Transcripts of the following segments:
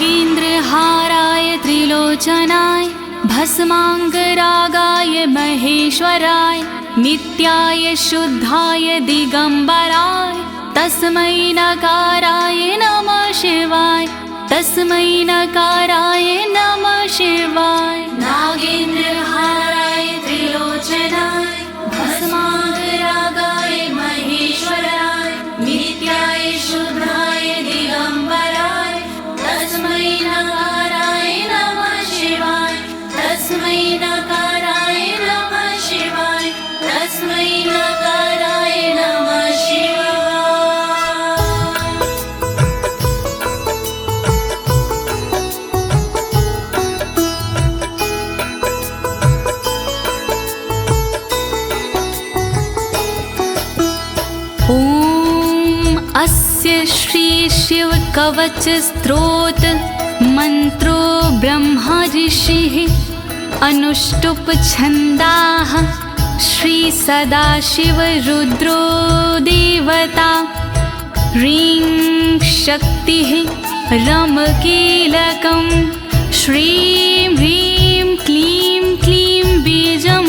नागेन्द्रहाराय त्रिलोचनाय भस्माङ्गरागाय महेश्वराय नित्याय शुद्धाय दिगंबराय तस्मै नकाराय नमः शिवाय तस्मै नकाराय नमः शिवाय। नागेन्द्रहाराय त्रिलोचनाय भस्माङ्गरागाय महेश्वराय नित्याय शुद्धाय दिगंबराय तस्मै नकाराय नमः शिवाय तस्मै नकाराय नमः शिवाय तस्मै नकाराय नमः शिवाय। अस्य श्री शिव कवच स्तोत्र मंत्रो ब्रह्मा ऋषिः अनुष्टुप छंदाः श्री सदाशिव रुद्रो देवता ह्रीं शक्तिः रम कीलकं श्रीं ह्रीं क्लीं क्लीं बीजं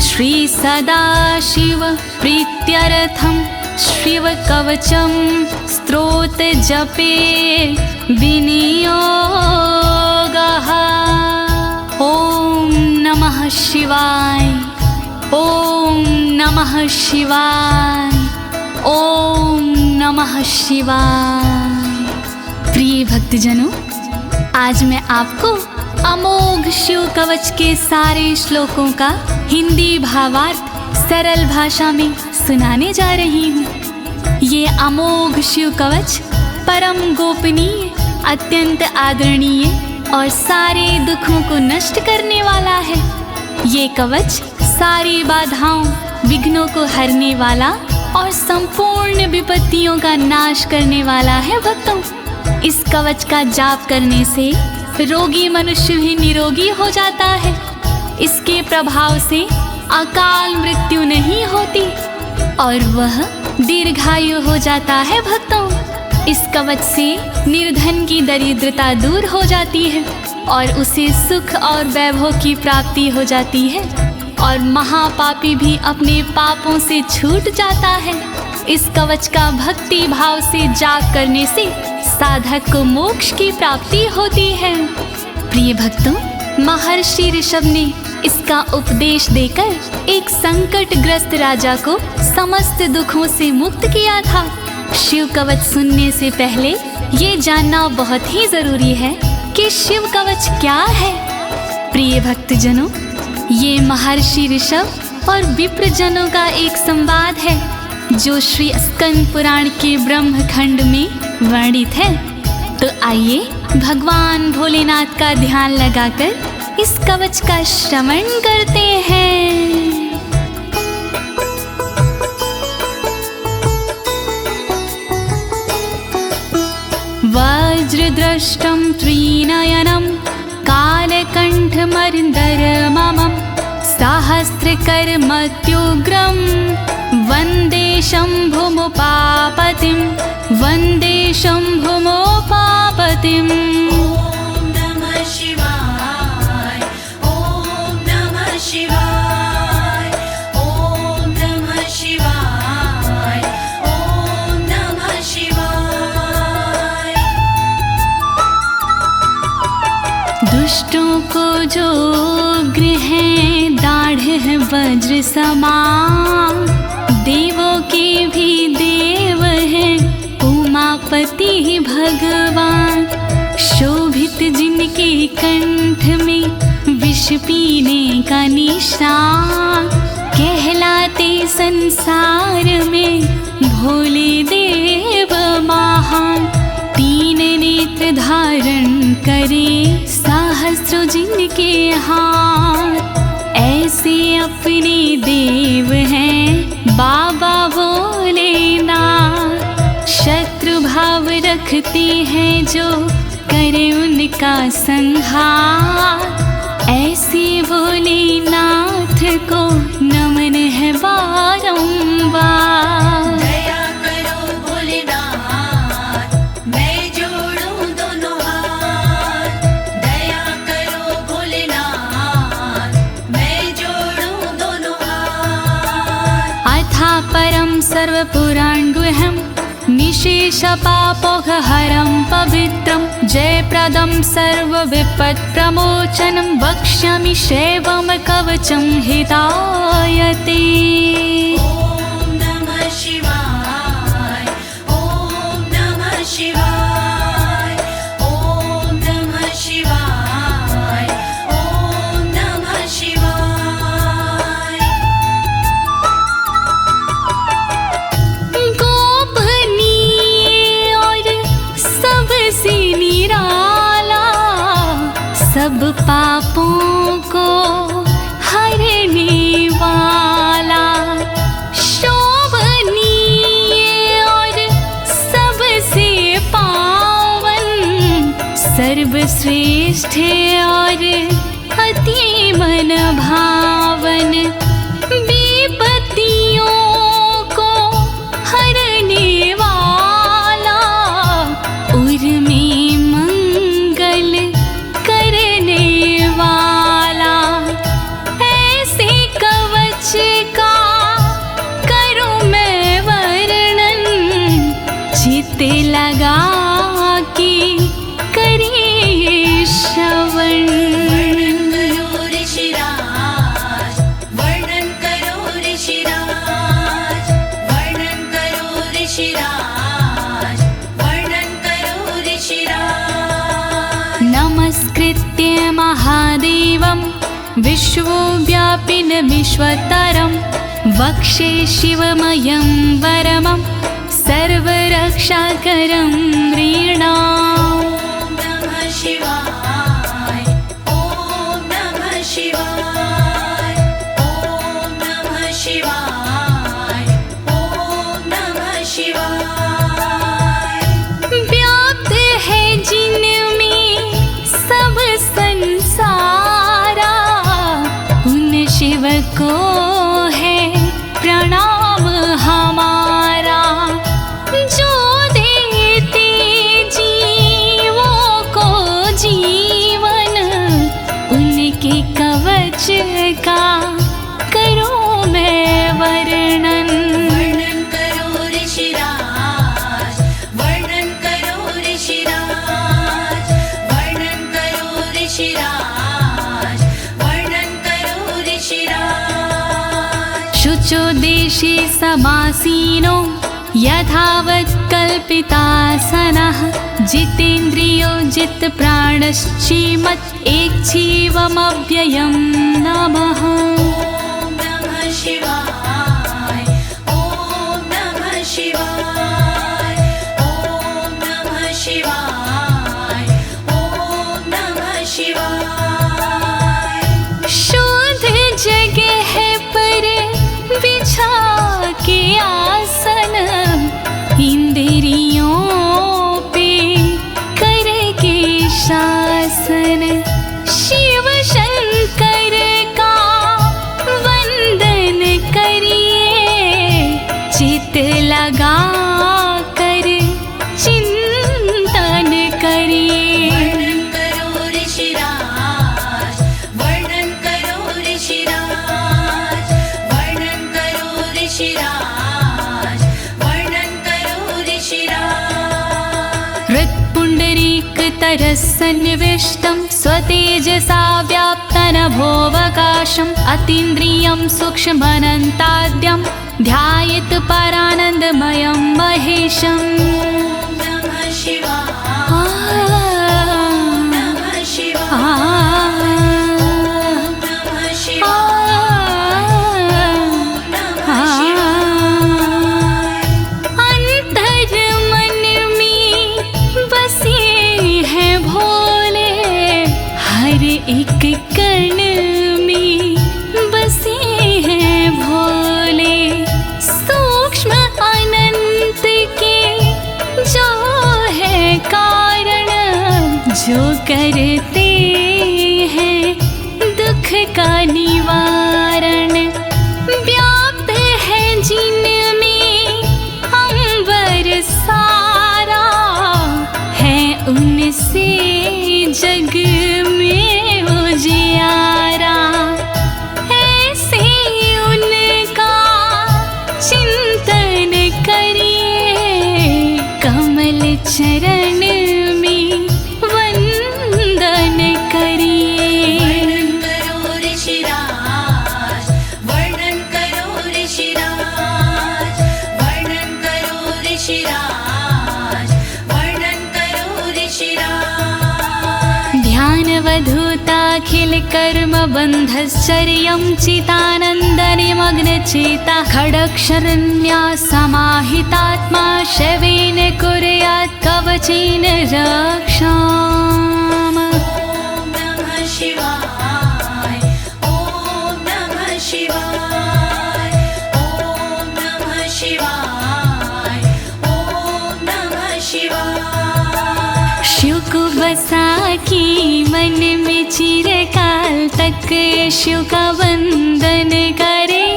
श्री सदाशिव प्रीत्यर्थं शिव कवचम स्तोत्र जपे विनियोगः। ओम नमः शिवाय ओम नमः शिवाय ओम नमः शिवाय। प्रिय भक्तजनों, आज मैं आपको अमोघ शिव कवच के सारे श्लोकों का हिंदी भावार्थ सरल भाषा में सुनाने जा रही हूँ। ये अमोघ शिव कवच परम गोपनीय, अत्यंत आदरणीय और सारे दुखों को नष्ट करने वाला है। ये कवच सारी बाधाओं, विघ्नों को हरने वाला और संपूर्ण विपत्तियों का नाश करने वाला है। भक्तों, इस कवच का जाप करने से रोगी मनुष्य भी निरोगी हो जाता है। इसके प्रभाव से अकाल मृत्यु नहीं होती और वह दीर्घायु हो जाता है। भक्तों, इस कवच से निर्धन की दरिद्रता दूर हो जाती है और उसे सुख और वैभव की प्राप्ति हो जाती है और महापापी भी अपने पापों से छूट जाता है। इस कवच का भक्ति भाव से जाप करने से साधक को मोक्ष की प्राप्ति होती है। प्रिय भक्तों, महर्षि ऋषभ ने इसका उपदेश देकर एक संकटग्रस्त राजा को समस्त दुखों से मुक्त किया था। शिव कवच सुनने से पहले ये जानना बहुत ही जरूरी है कि शिव कवच क्या है। प्रिय भक्तजनों, ये महर्षि ऋषभ और विप्रजनों का एक संवाद है जो श्री स्कंद पुराण के ब्रह्मखंड में वर्णित है। तो आइए भगवान भोलेनाथ का ध्यान लगाकर इस कवच का श्रवण करते हैं। वज्रदृष्टं त्रिनयनं कालकण्ठमर्दरममं सहस्रकर्मत्युग्रं वन्दे शम्भुमुपापतिं वन्दे शम्भुमुपापतिम्। दुष्टों को जो उग्र है दाढ़ है वज्र समान, देवों के भी देव है उमापति भगवान। शोभित जिनके कंठ में विष पीने का निशान, कहलाते संसार में भोले देव महान। तीन नेत्र धारण करे सहस्रों जिनके हाथ, ऐसे अपने देव हैं बाबा भोलेनाथ। शत्रु भाव रखते हैं जो करे उनका संहार, ऐसे भोलेनाथ को नमन है बारंबार। दया करो भोलेनाथ, मैं जोड़ूं दोनों हाथ, परं सर्वपुराणगुह्यं निशेषपापोघहरं पवित्रं जयप्रदं सर्वविपत्प्रमोचनं वक्ष्यामि शैवं कवचं हितायते। ॐ नमः शिवाय, ॐ नमः शिवाय, ॐ नमः शिवाय, ॐ नमः शिवाय। गोपनीय और सबसे निराला, सब पापों को हरने वाला, शोभनीय और सबसे पावन, सर्वश्रेष्ठ और अति मन भावन, विपत्तियों को हरने वाला, उर में मंगल करने वाला, ऐसे कवच का करूं मैं वर्णन, चित्त लगा के करिए श्रवण। वर्णन करो ऋषिराज, वर्णन करो ऋषिराज, वर्णन करो ऋषिराज, वर्णन करो ऋषिराज। नमस्कृत्य महादेवं विश्वव्यापिनमीश्वरं वक्षे शिवमयं वरमं सर्वरक्षाकरं नृणाम्। ॐ नमः शिवाय, ॐ नमः शिवाय, ॐ नमः शिवाय, ॐ नमः शिवाय। व्याप्त है जिनमें सब संसारा, उन शिव को है प्रणाम हमारा, जो देते जीवों को जीवन, उनके कवच का करूं मैं वर्णन। वर्णन करो ऋषिराज, वर्णन करो ऋषिराज, वर्णन करो ऋषिराज, वर्णन करो ऋषिराज। शुचो देशे समासीनो यथावत् कल्पितासनः, जितेन्द्रियो जितप्राणश्चेमत् एकजीवमव्ययं नमः। ॐ नमः शिवाय, ॐ नमः शिवाय, ॐ नमः शिवाय, ॐ नमः शिवाय। शुद्ध जगह पर बिछा के आसन, इंद्रियों पे करके शासन, शिव शंकर का वंदन करिए, चित लगा कर चिंतन करिए। वर्णन करो ऋषिराज, वर्णन करो ऋषिराज, वर्णन करो ऋषिराज, वर्णन करो ऋषिराज। हृत्पुण्डरीकतरसन्निविष्टं स्वतेजसा व्याप्तनभोऽवकाशम्, अतीन्द्रियं सूक्ष्ममनन्ताद्यं ध्यायेत् परानन्दमयं महेशम्। ॐ नमः शिवाय, नमः शिवाय, नमः शिवाय, नमः शिवाय। अंतर मन में बसे हैं भोले, हर एक कण में बसे हैं भोले, सूक्ष्म अनंत के जो है कारण, जो करते हैं दुख का निवारण, व्याप्त है जिनमें अंबर सारा, है उनसे जग में उजियारा, ऐसे उनका चिंतन कर्मबन्धश्चर्यं चितानन्दनिमग्नचेता खडक्षरण्या समाहितात्मा शवेन कुर्यात् कवचेन रक्षाम्। ॐ नमः शिवाय ॐ नमः शिवाय ॐ नमः शिवाय ॐ नमः शिवाय। शिव को बसा की मन में चिरकाल तक शिव का वंदन करे,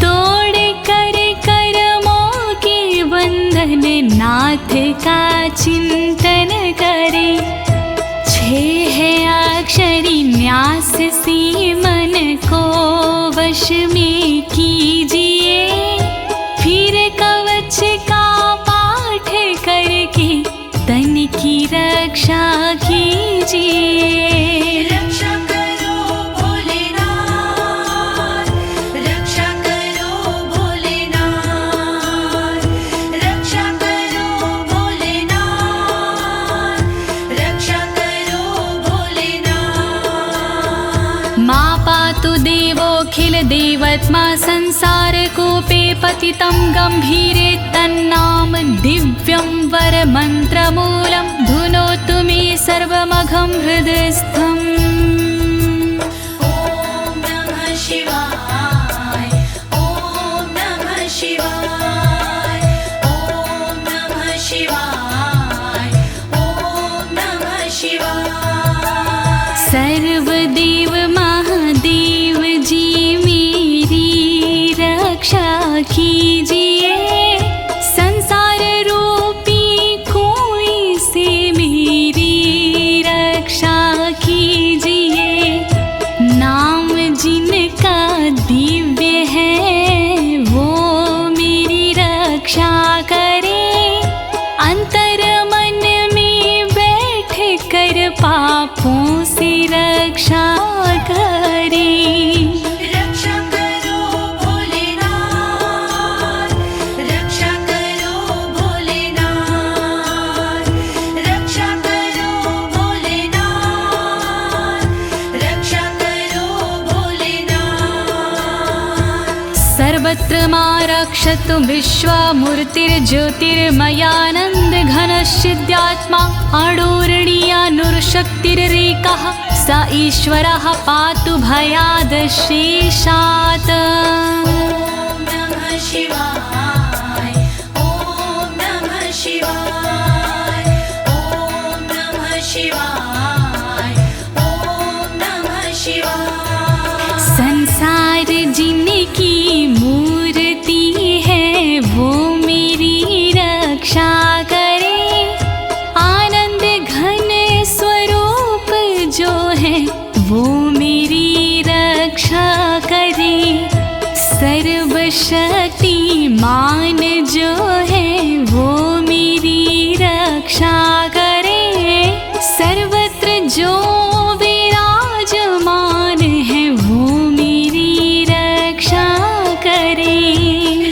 तोड़ कर कर्मों के बंधन नाथ का चिंतन करे। छह अक्षरी न्यास सी मन को वश में कीजिए, फिर कवच का पाठ करके तन की रक्षा कीजिए। रक्षा करो भोलेनाथ, रक्षा करो भोलेनाथ, रक्षा करो भोलेनाथ, रक्षा करो भोलेनाथ। मां पातु देवोऽखिल देवत्मा संसार कूपे पतितं गंभीरे तन्नाम दिव्यं वरमन्त्रमूलं धुनोतु मे सर्वमघं हृदयस्थम्। ॐ नमः शिवाय ॐ नमः शिवाय ॐ नमः शिवाय ॐ नमः शिवाय। सर्वदेव महादेव जी मेरी रक्षा कीजिए, संसार रूपी कोई से मेरी रक्षा कीजिए। नाम जिनका दिव्य है वो मेरी रक्षा करे, अंतर मन में बैठ कर पापों से रक्षा करे। रक्षा करो भोलेनाथ, रक्षा करो भोलेनाथ, रक्षा करो भोलेनाथ, रक्षा करो भोलेनाथ। सर्वत्र मां रक्षतु विश्वमूर्तिर्ज्योतिर्मयानन्द घनश्चिद्यात्मा अडोरणीयानुर्शक्तिरेकः स ईश्वरः पातु भयादशेषात्। ॐ नमः शिवाय ॐ नमः शिवाय ॐ नमः शिवाय ॐ नमः शिवाय। संसार जिनकी मूर्ति है वो मेरी रक्षा करे, आनंद घन स्वरूप जो है वो मेरी रक्षा करे। सर्वशक्तिमान जो है वो मेरी रक्षा करे, सर्वत्र जो विराजमान है वो मेरी रक्षा करे।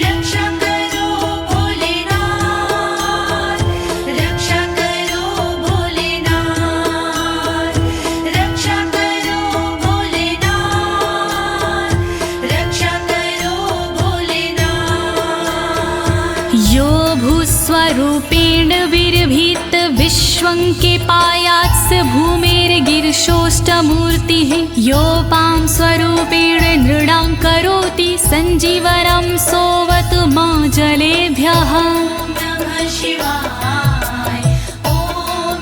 रक्षा करो भोलेनाथ, रक्षा करो भोलेनाथ, रक्षा करो भोलेनाथ, रक्षा करो भोलेनाथ। यो भूस्वरूपेण विर्भीत विश्वं के पायात् स भूमेर्गिरिशोष्टमूर्तिः, योपां स्वरूपेण नृणां करोति सञ्जीवनं सोऽवतु मां जलेभ्यः। ॐ नमः शिवाय ॐ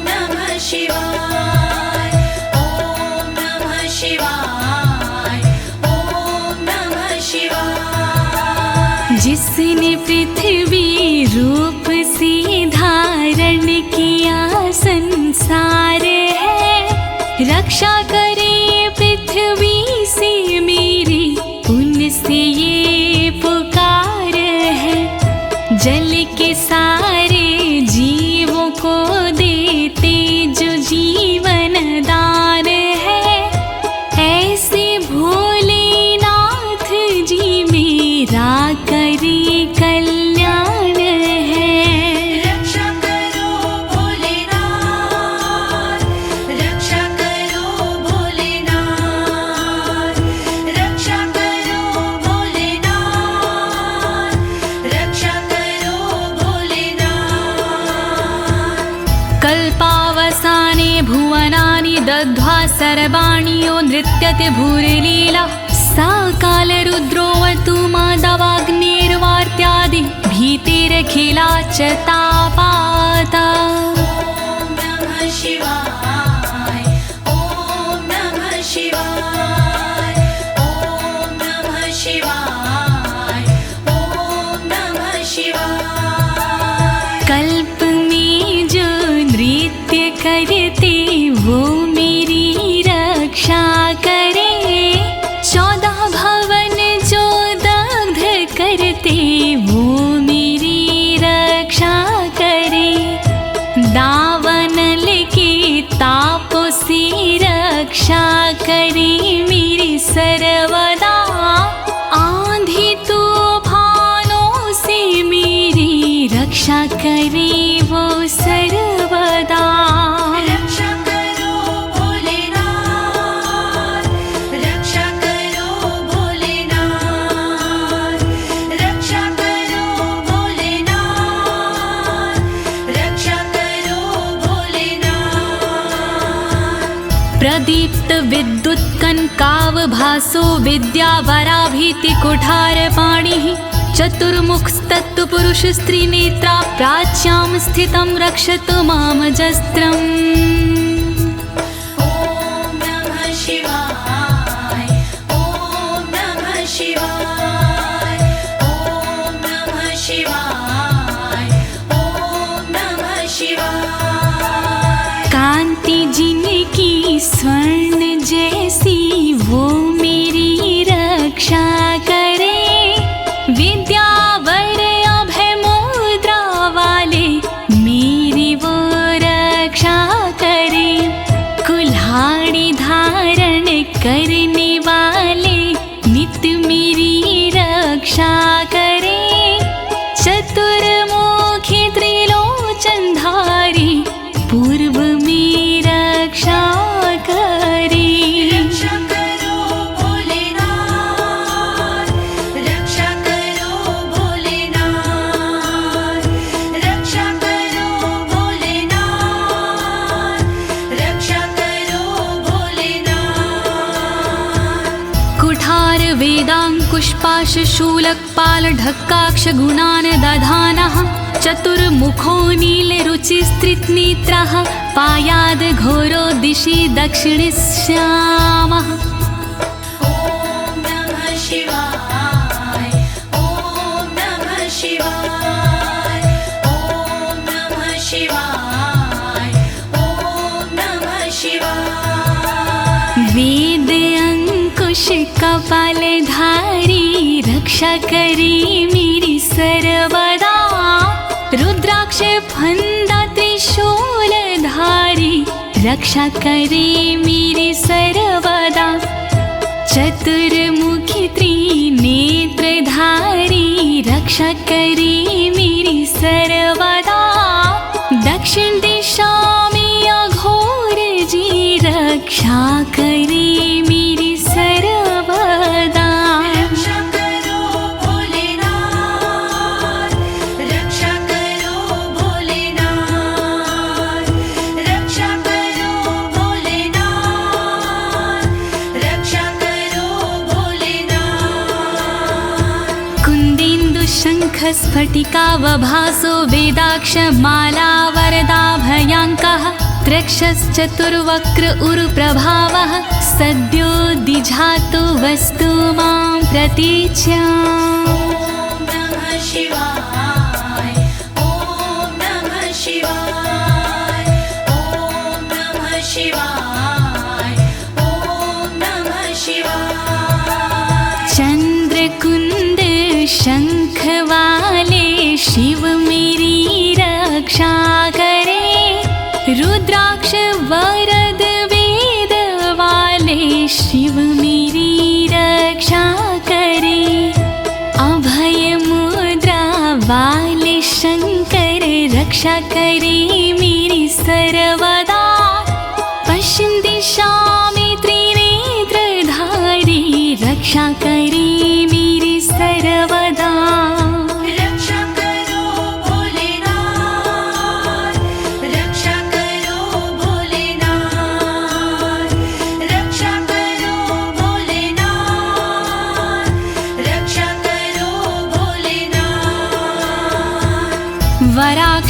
नमः शिवाय ॐ नमः शिवाय ॐ नमः शिवाय। जिसने पृथ्वी रूप से धारण किया संसार है, रक्षा करे पृथ्वी से मेरी उनसे ये पुकार है। जल के सारे जीवों को देते जो जीवन दान है, ऐसे भोलेनाथ जी मेरा करे कल्याण है। रक्षा करो भोलेनाथ, रक्षा करो भोलेनाथ, सर्वाणि यो नृत्यते भूरिलीला सा कालरुद्रोऽवतु माधवाग्निर्वार्त्यादि भीतिरखिला च तापाता। ॐ नमः शिवाय ॐ नमः शिवाय ॐ नमः शिवाय ॐ नमः शिवाय। कल्प में जो नृत्य करते वो मेरी रक्षा करे, 14 भवन जो दग्ध करते वो मेरी रक्षा करे। दावानल के तापों से रक्षा करे मेरी सर्वदा, आंधी तूफानों से मेरी रक्षा करे वो सर्वदा। रक्षा करो भोलेनाथ, रक्षा करो भोलेनाथ, रक्षा करो भोलेनाथ, रक्षा करो भोलेनाथ। प्रदीप्त विद्युत कनकावभासो विद्यावराभीति कुठारपाणिः, चतुर्मुखस्तत्पुरुष स्त्रीनेत्रा प्राच्यां स्थितं रक्षतु मामजस्त्रम्। ॐ नमः शिवाय ॐ नमः शिवाय ॐ नमः शिवाय ॐ नमः शिवाय। कांति जिनकी स्वर्ण जैसी वो मेरी रक्षा करे, विद्यावर अभय मुद्रा वाले मेरी वो रक्षा करे। कुल्हाड़ी धारण करने वाले नित्य मेरी रक्षा करे। चतुर्मुखी त्रिलोचनधारी पूर्व में रक्षा करे। रक्षा करो भोलेनाथ, रक्षा करो भोलेनाथ, रक्षा करो भोलेनाथ, रक्षा करो भोलेनाथ। कुठार वेदांकुशपाश शूलकपाल ढक्काक्ष गुणान् दधानः, चतुर्मुखो नीलरुचिस्त्रिनेत्रः पायाद् घोरो दिशि दक्षिणश्यामः। ॐ नमः शिवाय ॐ नमः शिवाय ॐ नमः शिवाय ॐ नमः शिवाय। वेद अंकुश कपालधारी रक्षा करे मेरी सर्वदा, रुद्राक्ष फंदा त्रिशूलधारी रक्षा करे मेरी सर्वदा। चतुर्मुखी त्रिनेत्रधारी रक्षा करे मेरी सर्वदा। दक्षिण दिशा में अघोर जी रक्षा करे मेरी सर्वदा। रक्षा करो भोलेनाथ, रक्षा करो भोलेनाथ, रक्षा करो भोलेनाथ, रक्षा करो भोलेनाथ। कुन्देन्दु शङ्ख स्फटिकावभासो वेदाक्ष माला वरदाभयाङ्कः, त्रक्षश्चतुर्वक्र उरुप्रभावः सद्यो दिझातु वस्तु मां प्रतीच्याम्। ॐ नमः शिवाय ॐ नमः शिवाय ॐ नमः शिवाय ॐ नमः शिवाय। चंद्रकुंद शंख वाले शिव मेरी रक्षा करे, रुद्राक्ष वरद वेद वाले शिव मेरी रक्षा करे। अभय मुद्रा वाले शंकर रक्षा करे मेरी सर्वदा। पश्चिम दिशा में त्रिनेत्रधारी रक्षा करे मेरी सर्वदा। रक्षा करो भोलेनाथ, रक्षा करो भोलेनाथ,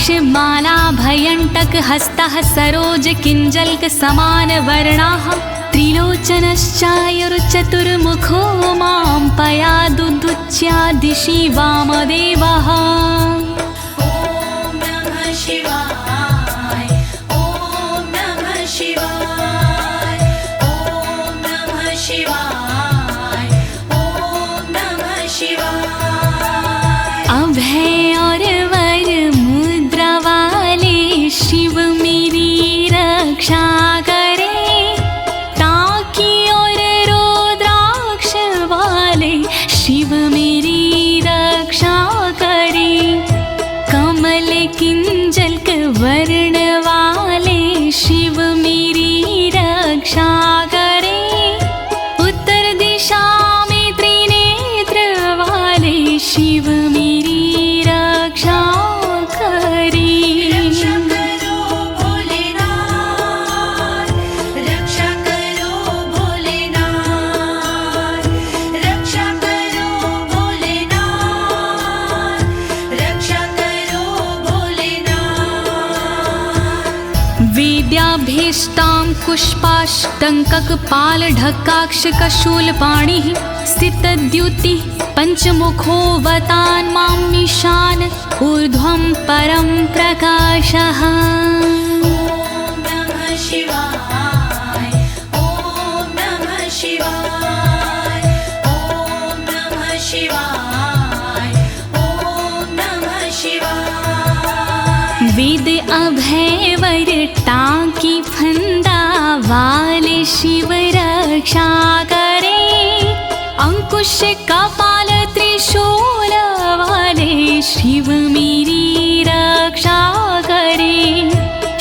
रुद्राक्ष माला भयंटक हस्तः सरोज किंजल्क समान वर्णाः त्रिलोचनश्चायुर्चतुर्मुखो मां पयादुदुच्या दिशि वामदेवः। ॐ नमः शिवाय ॐ नमः शिवाय ॐ नमः शिवाय ॐ नमः शिवाय। अभय और वर मुद्रा वाले शिव मेरी रक्षा करे, टाकी और रुद्राक्ष वाले शिव मेरी रक्षा करे, कमल किंजल्क वर्ण वाले शिव मेरी रक्षा करे, उत्तर दिशा में त्रिनेत्र वाले शिव मेरी रक्षा करे। रक्षा करो भोलेनाथ, रक्षा करो भोलेनाथ, रक्षा करो भोलेनाथ, रक्षा करो भोलेनाथ। वेद्याभीष्टां पुष्पाष्टङ्ककपालढक्काक्षकशूलपाणिः स्थितद्युतिः पञ्चमुखोऽवतान् मामीशान ऊर्ध्वं परं प्रकाशः। ॐ नमः शिवाय ॐ नमः शिवाय ॐ नमः शिवाय ॐ नमः शिवाय। वेद अभय वर टाकी फंदा वाले शिव रक्षा करे, अंकुश कपाल त्रिशूल वाले शिव मेरी रक्षा करे,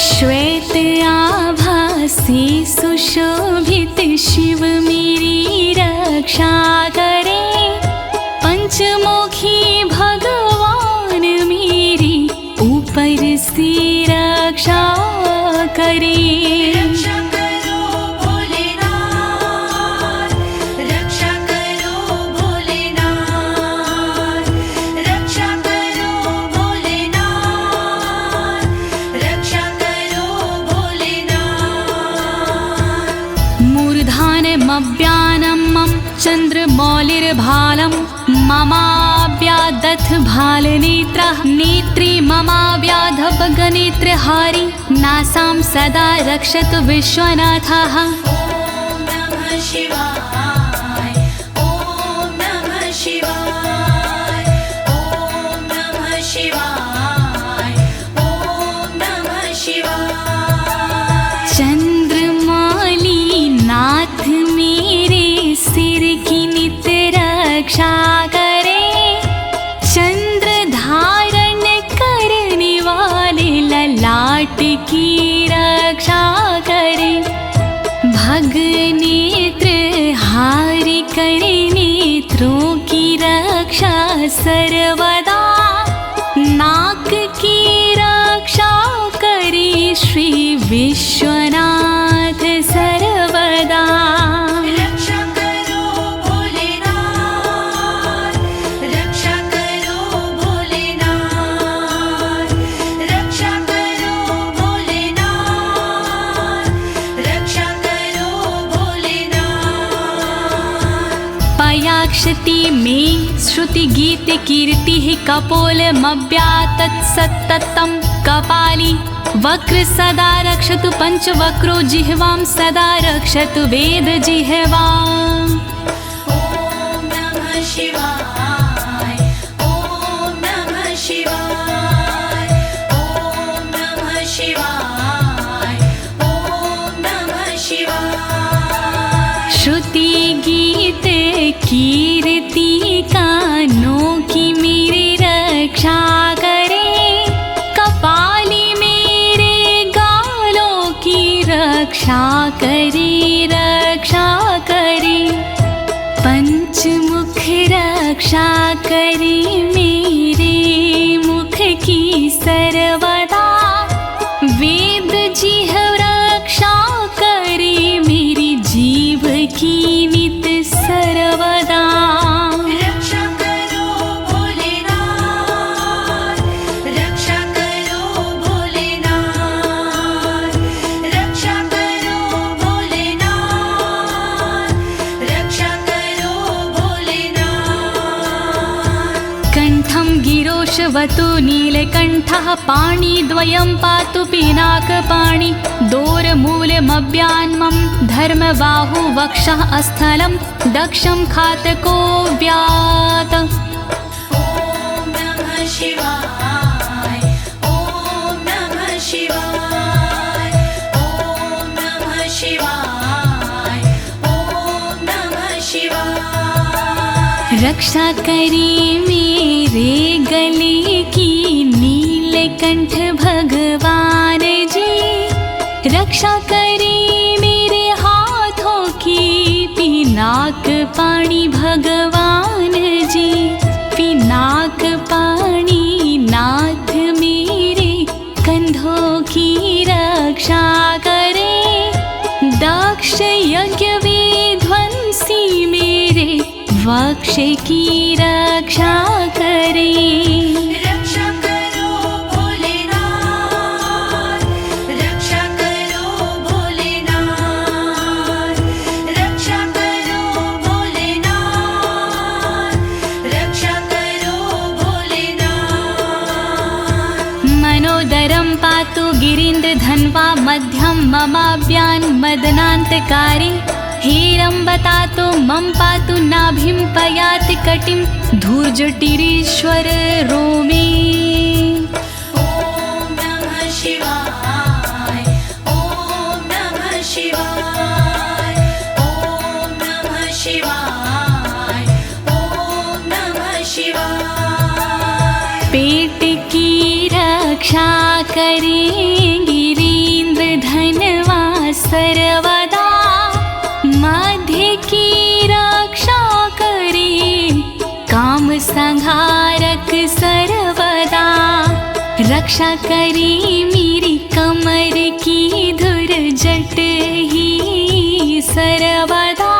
श्वेत आभा से सुशोभित शिव मेरी रक्षा करे, पंचमुखी भगवान मेरी ऊपर से रक्षा करे। रक्षा करो भोलेनाथ, रक्षा करो भोलेनाथ, रक्षा करो भोलेनाथ, रक्षा करो भोलेनाथ। मूर्धानमव्यानं मम चन्द्रमौलिर्भालं ममाव्यादथ भालनेत्रः, नेत्रे ममाव्याधपगनेत्रहारी नासां सदा रक्षतु विश्वनाथः। ॐ नमः शिवाय ॐ नमः शिवाय ॐ नमः शिवाय ॐ नमः शिवाय। चंद्रमौली नाथ मेरे सिर की नित रक्षा करे, चंद्र धारण करने वाले ललाट की रक्षा करे, भग नेत्र हारि करे नेत्रों की रक्षा सर्वदा, नाक की रक्षा करे श्री विश्वनाथ सर्वदा। रक्षा करो भोलेनाथ, रक्षा करो भोलेनाथ, रक्षा करो भोलेनाथ, रक्षा करो भोलेनाथ। पयाक्षति में श्रुति गीत कीर्ति कपोलमव्यातत् सत्ततं कपाली, वक्र सदा रक्षतु पंचवक्रो जिह्वां सदा रक्षतु वेद जिह्वाम्। ॐ नमः शिवाय ॐ नमः शिवाय ॐ नमः शिवाय ॐ नमः शिवाय। श्रुति गीत कीर्ति कानों की मेरी रक्षा करे, कपाली मेरे गालों की रक्षा करे, रक्षा करे, पंचमुख रक्षा करे मेरे मुख की सर्वदा, वेद जिह्व रक्षा करे मेरी जीव की नित सर्वदा। रक्षा करो भोलेनाथ, रक्षा करो कण्ठं गिरोशवतु नीलकण्ठः पाणिद्वयं पातु पिनाकपाणि दोरमूलमव्यान्मं धर्मबाहु वक्षः अस्थलं दक्षं खातको व्यात्। ॐ नमः शिवाय ॐ नमः शिवाय ॐ नमः शिवाय ॐ नमः शिवाय। रक्षा करे मेरे गले की नीलकंठ भगवान जी, रक्षा करे मेरे हाथों की पिनाक पाणी भगवान जी, पिनाक पाणी नाथ मेरे कंधों की रक्षा करे, दक्ष यज्ञ विध्वंसी मेरे वक्ष की रक्षा करे। रक्षा करो भोलेनाथ, रक्षा करो भोलेनाथ, रक्षा करो भोलेनाथ, रक्षा करो भोलेनाथ। मनोदरं पातु गिरीन्द्रधन्वा मध्यं ममाव्यान् मदनान्तकारी, हेरम्बतातो मम पातु नाभिं पयाति कटिं धूर्जटिरीश्वर रोमे। ॐ नमः शिवाय ॐ नमः शिवाय ॐ नमः शिवाय ॐ नमः शिवाय। पेट की रक्षा करें गिरीन्द्रधनवा सर्वदा, मध्य की रक्षा करे काम संहारक सर्वदा, रक्षा करे मेरी कमर की धुरजट ही सर्वदा,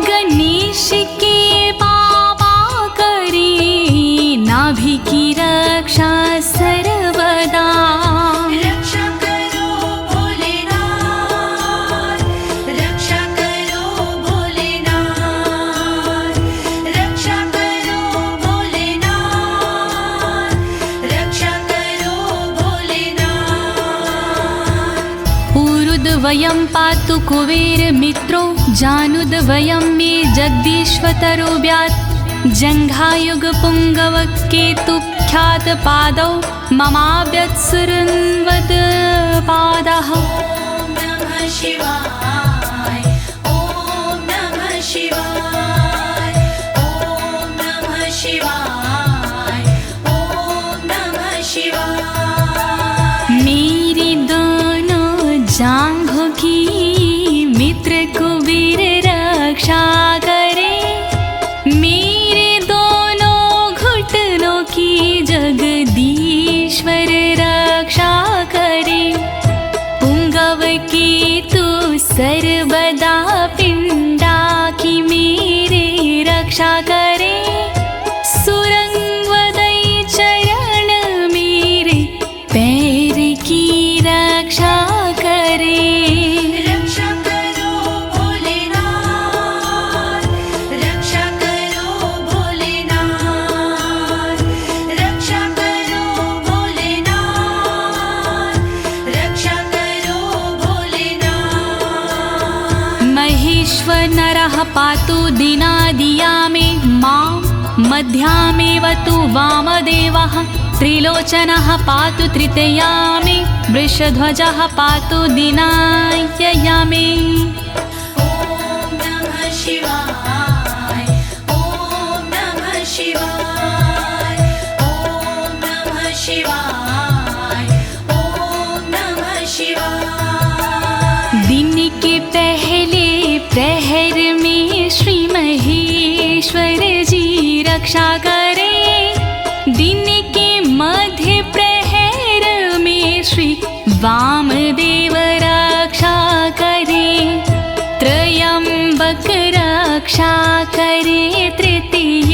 गणेश के बाबा करे नाभि की रक्षा सर्वदा। रक्षा करो भोलेनाथ, रक्षा करो भोलेनाथ, रक्षा करो भोलेनाथ, रक्षा करो भोलेनाथ। ऊरुद्वयं पातु कुबेर मित्रो, जानुद्वयं मे जगदीश्वतरो व्यात्, जङ्घायुग पुङ्गव केतुख्यात पादौ ममाव्यत्सुरन्वद पादः। ॐ नमः शिवाय ॐ नमः शिवाय ॐ नमः शिवाय ॐ नमः शिवाय। मेरी दोनों जांघों की मित्र कुबेर रक्षा करे, मेरे दोनों घुटनों की जगदीश्वर रक्षा करे, पुंगव की तू सर्वदा पिंडा की मेरे रक्षा करे, सुरंगवदई चरण मेरे पैर की रक्षा करे। रक्षा करो भोलेनाथ, रक्षा करो भोलेनाथ, रक्षा करो भोलेनाथ, रक्षा करो भोलेनाथ। महेश्वर नरः पातु दिनादिया मे मां, मध्यामेव तु वामदेवः, त्रिलोचनः पातु तृतीया मे, वृषध्वजः पातु दिनायया मे। ॐ नमः शिवाय ॐ नमः शिवाय ॐ नमः शिवाय ॐ नमः शिवाय। दिन के पहले प्रहर में श्री महेश्वर जी रक्षा करे, दिन के मध्य प्रहर में श्री वामदेव रक्षा करे, त्रयंबक रक्षा करे, तृतीय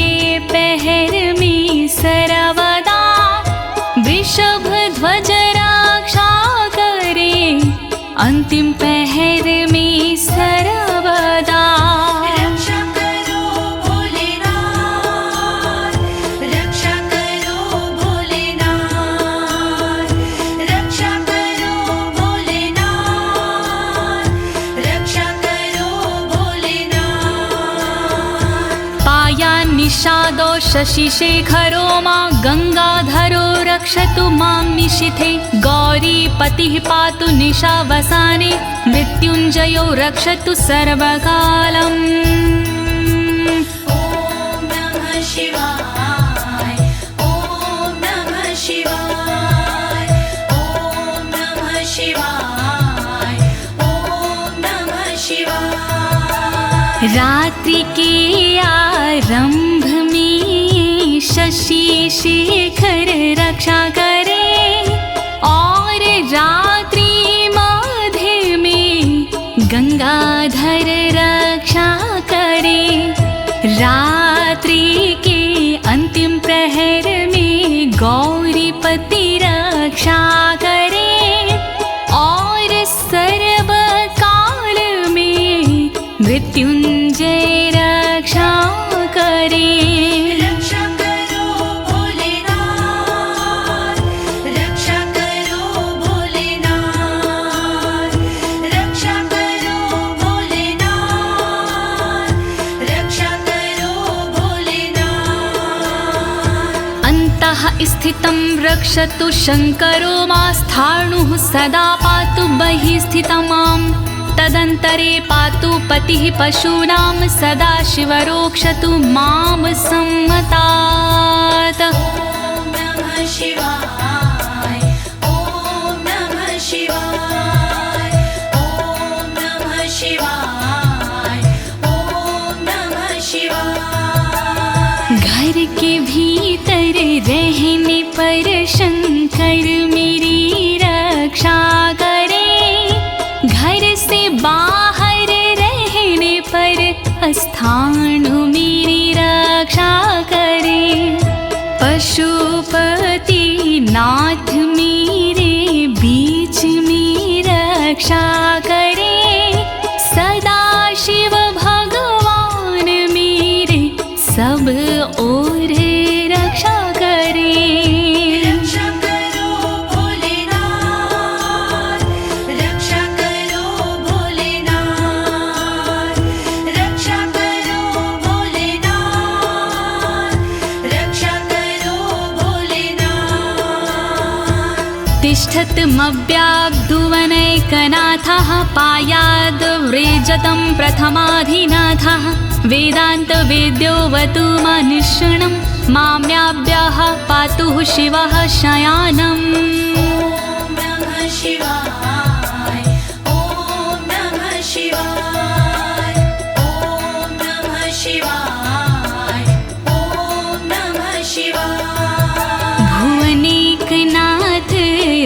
पहर में सर्वदा, वृषभ ध्वज रक्षा करे, अंतिम पहर में सर्वदा। रक्षा करो भोलेनाथ, रक्षा निषादो शशिशेखरो मां गङ्गाधरो रक्षतु मां निशिथे गौरीपतिः पातु निशावसाने मृत्युञ्जयो रक्षतु सर्वकालम् ॐ नमः शिवाय ॐ नमः शिवाय ॐ नमः शिवाय ॐ नमः शिवाय। रात्रि के आरंभ में शशि शेखर रक्षा करे और रात्रि मध्य में गंगाधर रक्षा करे। रात्रि के अंतिम प्रहर में गौरीपति रक्षा करे और सर्वकाल में मृत्युंजय रक्षा करे। रक्षा करो भोलेनाथ रक्षा करो भोलेनाथ रक्षा करो भोलेनाथ रक्षा करो भोलेनाथ। अन्तः स्थितं रक्षतु शङ्करो मास्थाणुः सदा पातु बहिः स्थितं माम् तदन्तरे पातु पतिः पशूनां सदा शिवरोक्षतु मां सम्मतात्। ॐ नमः शिवाय ॐ नमः शिवाय ॐ नमः शिवाय ॐ नमः शिवाय। घर के भीतर रहने पर शंकर मेरी रक्षा करे घर से बाहर रहने पर स्थान मेरी रक्षा करे। पशुपति नाथ मेरे बीच में रक्षा करे सदा शिव भगवान मेरे सब ओर रक्षा करे। रक्षा करो भोलेनाथ रक्षा करो भोलेनाथ रक्षा करो भोलेनाथ रक्षा करो भोलेनाथ। तिष्ठतमव्याब्धुवनैकनाथः पायाद्व्रेजतं प्रथमाधिनाथः वेदान्तवेद्योऽवतु मनुष्यणं माम्याभ्यः पातु शिवः शयानम्। ॐ नमः शिवाय ॐ नमः शिवाय ॐ नमः शिवाय ॐ नमः शिवाय। भुवनेकनाथ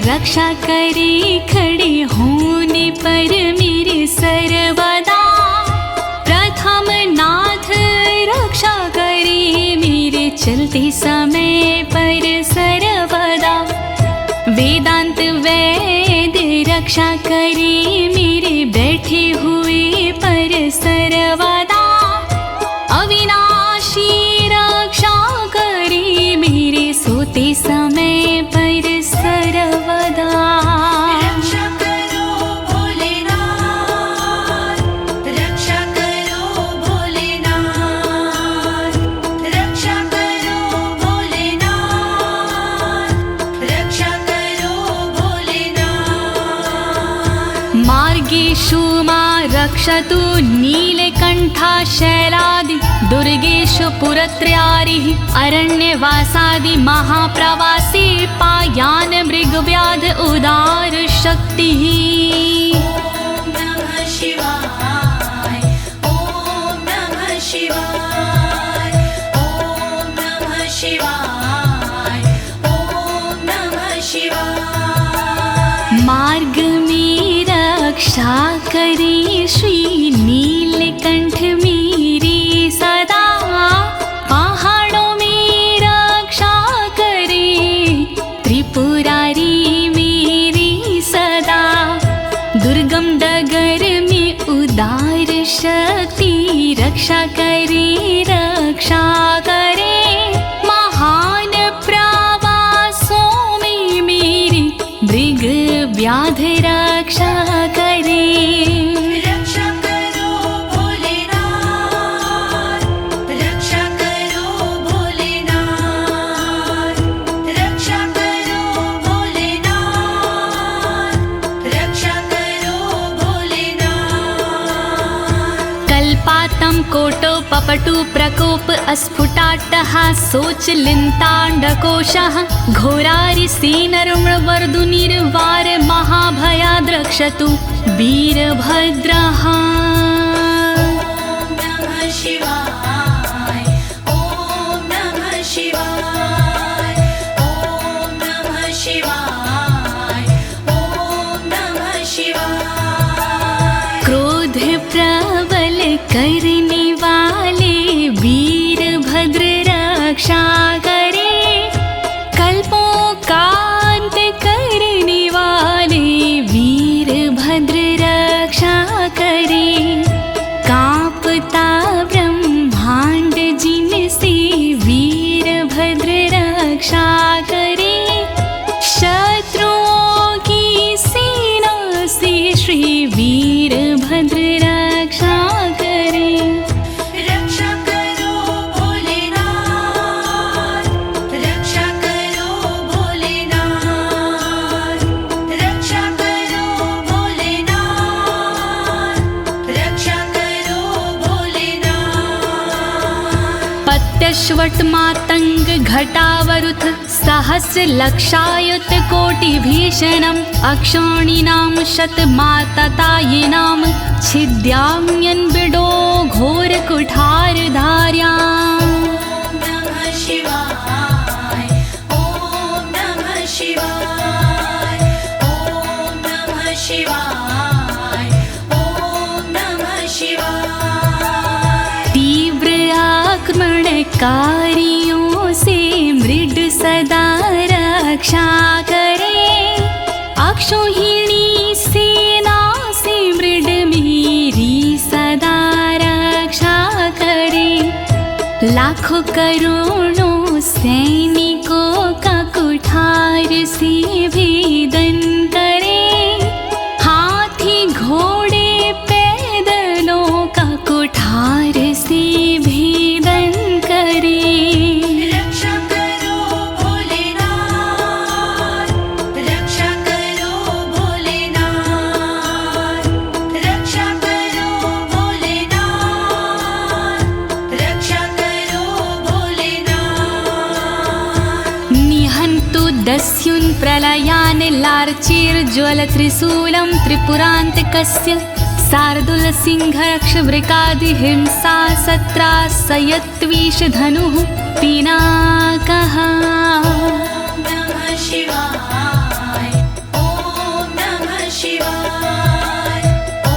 रक्षा करे खड़े होने पर मेरे सर्वदा प्रथम नाथ रक्षा करे मेरे चलते समय पर सर्वदा। वेदांत वैद्य रक्षा करे मेरे बैठे हुए पर सर्वदा। अविनाशी रक्षा करे मेरे सोते समय पर सर्वदा। रक्षा करो भोलेनाथ रक्षा करो भोलेनाथ रक्षा करो भोलेनाथ रक्षा करो भोलेनाथ। मार्गेषु मां रक्षतु नीलकण्ठा शैलादि दुर्गेषु पुरत्रयारिः अरण्यवासादि महाप्रवासी पायान् मृगव्याध उदार शक्तिः। ॐ नमः शिवाय ॐ नमः शिवाय ॐ नमः शिवाय ॐ नमः शिवाय। मार्ग में रक्षा करे श्री नीलकंठ मेरी सदा। पहाड़ों में रक्षा करे त्रिपुरारी मेरी सदा। दुर्गम डगर में उदार शक्ति रक्षा करे महान प्रवासों में मेरी मृग व्याध रक्षा करे। रक्षा करो भोलेनाथ रक्षा करो पपटु प्रकोप अस्फुटाट्टहासोच लिन्ताण्डकोशः घोरारिसेनर्मवर्दुनिर्वार महाभयाद्रक्षतु वीरभद्रः। शिवाय ॐ नमः शिवाय ॐ नमः शिवाय ॐ नमः शिवाय। क्रोध प्रबल करने वाले वीरभद्र रक्षा करे, कल्पों का अंत करने वाले वीरभद्र रक्षा करे। कांपता ब्रह्मांड जिनसे वीरभद्र रक्षा करे, शत्रुओं की सेना से श्री वीरभद्र रक्षा करे। रक्षा करो भोलेनाथ, रक्षा करो भोलेनाथ, रक्षा करो भोलेनाथ, रक्षा करो भोलेनाथ। पत्यश्वट मातंग घटावरुथ सहस्र लक्षायुत कोटि भीषणम् अक्षौणीनां शतमाततायिनां छिद्याम्यन् बिडो घोर कुठार धार्याम्। नमः शिवाय ॐ नमः शिवाय ॐ नमः शिवाय ॐ नमः शिवाय। तीव्र आक्रमणकारियों से मृड सदा रक्षा करे, अक्षौहिणी सेना से मृड मेरी सदा रक्षा करे। लाखों करोड़ों सैनिकों का कुठार से भेदन करे, हाथी घोड़े पैदलों का कुठार से भेदन करे। रक्षा करो भोलेनाथ, रक्षा करो भोलेनाथ, रक्षा करो भोलेनाथ, रक्षा करो भोलेनाथ। निहन्तु दस्युन् प्रलयान् लार्चेर्ज्वलत्रिशूलं त्रिपुरान्तकस्य शार्दूलसिंहरक्षवृकादिहिंसा सत्रासयत्विषधनुः पिनाकः। नमः शिवाय ॐ नमः शिवाय ॐ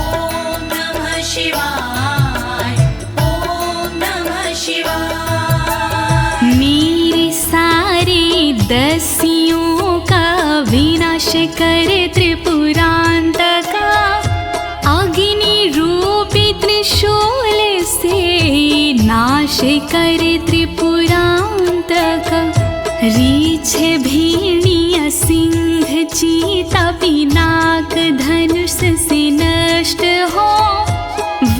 नमः शिवाय ॐ नमः शिवाय। मेरे सारे दस्युओं का विनाश करे त्रिपुरान्तका, अग्नि रूपी त्रिशूल से नाश करे त्रिपुरान्तका। रीछ भेड़िया सिंह चीता पिनाक धनुष से नष्ट हो,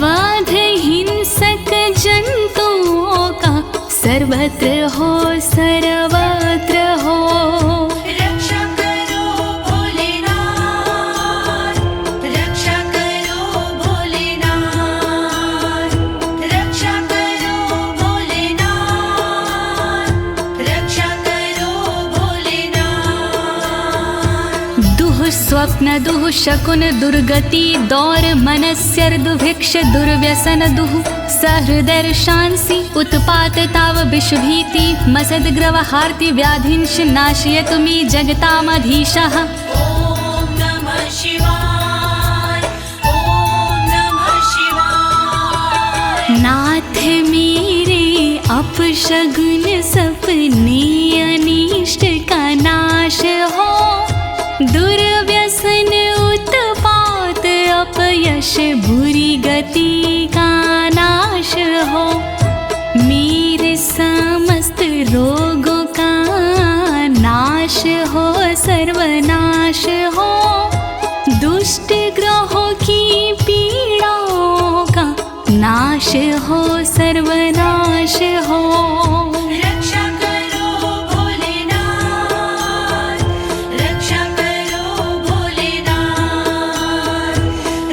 वध हिंसक जंतुओं का सर्वत्र हो सर्वत्र हो। रक्षा करो भोलेनाथ, रक्षा करो भोलेनाथ, रक्षा करो भोलेनाथ, रक्षा करो भोलेनाथ। दुः स्वप्न दुः शकुन दुर्गति दौर मनस्यर दुभिक्ष दुर्व्यसन दुः सहृदर्शांसि उत्पात ताव विषभीति मसद्ग्रवहार्ति व्याधिंश नाशयतु मे जगतामधीशः। ॐ नमः शिवाय ॐ नमः शिवाय। नाथ मेरे अपशगुन सपने अनिष्ट का नाश हो, दुर्व्यसन उत्पात अपयश बुरी गति का नाश हो। मेरे समस्त रोगों का नाश हो सर्वनाश हो, दुष्ट ग्रहों की पीड़ाओं का नाश हो सर्वनाश हो। रक्षा करो भोलेनाथ, रक्षा करो भोलेनाथ,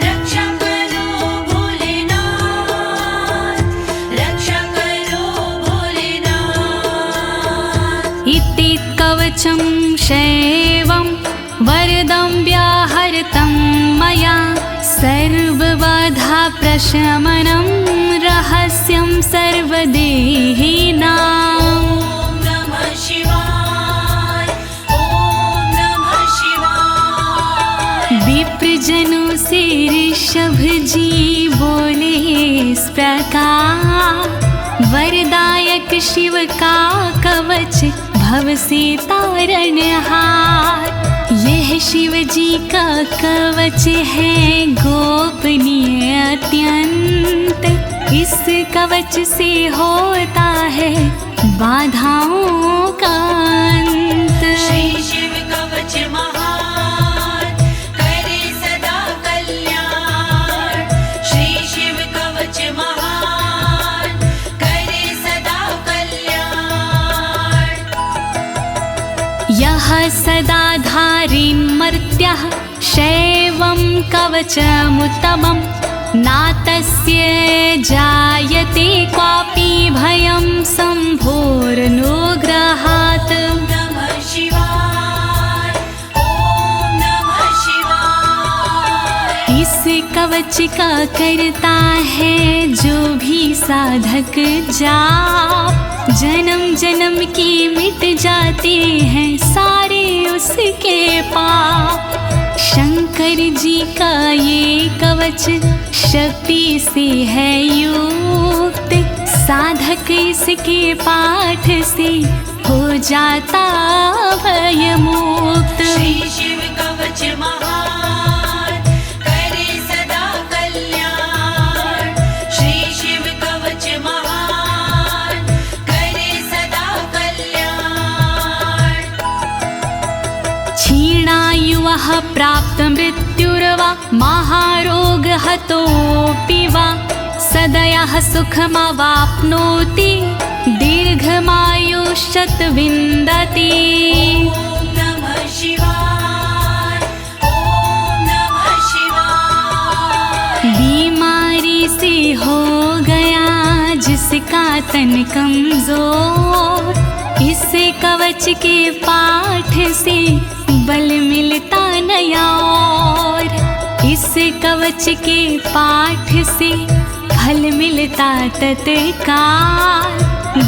रक्षा करो भोलेनाथ, कवचं शैवं वरदं व्याहृतं मया सर्वबाधा प्रशमनं रहस्यं सर्वदेहिनां। नमः शिवाय ॐ नमः शिवाय। विप्रजनों से ऋषभ जी बोले इस प्रकार, वरदायक शिव का कवच भव से तारणहार। यह शिव जी का कवच है गोपनीय अत्यंत, इस कवच से होता है बाधाओं का अंत। श्री शिव कवच महान करे सदा कल्याण। श्री शिव कवच महान करे सदा कल्याण। यः सदा धारिन्मर्त्यः शैवं कवचमुत्तमं, नातस्य जायते क्वापि भयं शम्भोरनुग्रहात्। नमः शिवाय ॐ नमः शिवाय। इस कवच का करता है जो भी साधक जाप, जन्म जन्म के मिट जाते हैं सारे उसके पाप। शंकर जी का ये कवच शक्ति से है युक्त, साधक इसके पाठ से हो जाता भयमुक्त। श्री शिव कवच महान करे सदा कल्याण। श्री शिव कवच महान करे सदा कल्याण। क्षीणायुः प्राप्त मृत्युर्वा महारोगहतोऽपि वा, सदयः सुखमवाप्नोति दीर्घमायुष्यत् विन्दति। ॐ नमः शिवाय ॐ नमः शिवाय। बीमारी से हो गया जिसका तन कमजोर, इस कवच के पाठ से बल मिलता नया और। इस कवच के पाठ से फल मिलता तत्काल,